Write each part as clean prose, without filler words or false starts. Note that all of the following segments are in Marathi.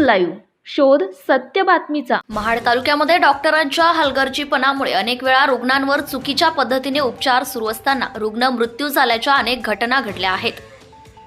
लाईव्ह शोध सत्य बातमीचा। महाड तालुक्यामध्ये डॉक्टरांच्या हलगर्जीपणामुळे अनेक वेळा रुग्णांवर चुकीच्या पद्धतीने उपचार सुरू असताना रुग्ण मृत्यू झाल्याच्या अनेक घटना घडल्या आहेत।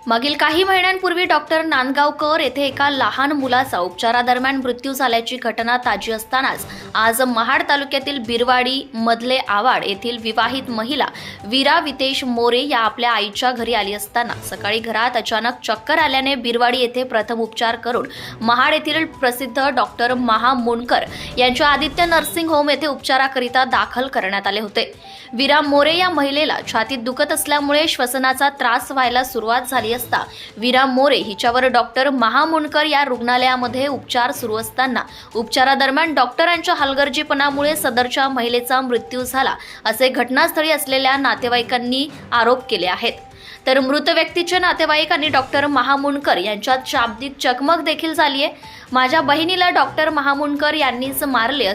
मागील काही महिन्यांपूर्वी डॉक्टर नांदगावकर येथे एका लहान मुलाचा उपचारादरम्यान मृत्यू झाल्याची घटना ताजी असतानाच आज महाड तालुक्यातील बिरवाडी मधले आवाड येथील विवाहित महिला वीरा वितेश मोरे या आपल्या आईच्या घरी आली असताना सकाळी घरात अचानक चक्कर आल्याने बिरवाडी येथे प्रथम उपचार करून महाड येथील प्रसिद्ध डॉक्टर महा मुंडकर यांच्या आदित्य नर्सिंग होम येथे उपचाराकरिता दाखल करण्यात आले होते। वीरा मोरे या महिलेला छातीत दुखत असल्यामुळे श्वसनाचा त्रास व्हायला सुरुवात झाली असता वीरा मोरे हिच्यावर डॉक्टर महा मुंडकर या रुग्णालयामध्ये उपचार सुरू असताना उपचारादरम्यान डॉक्टरांच्या हलगर्जीपणामुळे सदरच्या महिलेचा मृत्यू झाला असे घटनास्थळी असलेल्या नातेवाईकांनी आरोप केले आहेत। तर मृत व्यक्तीचे नातेवाईक आणि डॉक्टर महा मुंडकर यांच्यात शाब्दिक चकमक देखील झाली आहे। माझ्या बहिणीला डॉक्टर महा मुंडकर यांनीच मारले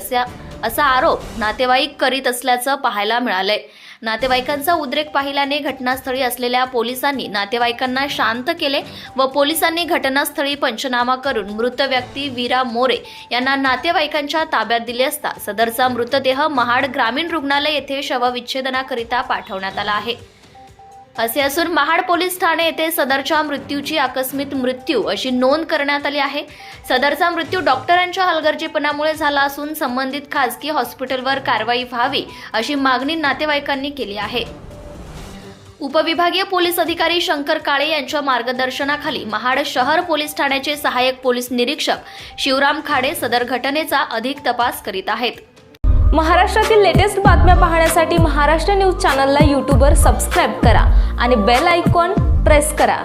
असा आरोप नातेवाईक करीत असल्याचं पाहायला मिळालंय। नातेवाईकांचा उद्रेक पाहिल्याने घटनास्थळी असलेल्या पोलिसांनी नातेवाईकांना शांत केले व पोलिसांनी घटनास्थळी पंचनामा करून मृत व्यक्ती वीरा मोरे यांना नातेवाईकांच्या ताब्यात दिले असता सदरचा मृतदेह महाड ग्रामीण रुग्णालय येथे शवविच्छेदनाकरिता पाठवण्यात आला आहे असे असून महाड पोलीस ठाणे येथे सदरच्या मृत्यूची आकस्मिक मृत्यू अशी नोंद करण्यात आली आहे। सदरचा मृत्यू डॉक्टरांच्या हलगर्जीपणामुळे झाला असून संबंधित खासगी हॉस्पिटलवर कारवाई व्हावी अशी मागणी नातेवाईकांनी केली आहे। उपविभागीय पोलीस अधिकारी शंकर काळे यांच्या मार्गदर्शनाखाली महाड शहर पोलीस ठाण्याचे सहाय्यक पोलीस निरीक्षक शिवराम खाडे सदर घटनेचा अधिक तपास करीत आहेत। महाराष्ट्रातील लेटेस्ट बातम्या पाहण्यासाठी महाराष्ट्र न्यूज चॅनलला यूट्यूबवर सबस्क्राईब करा आणि बेल आयकॉन प्रेस करा।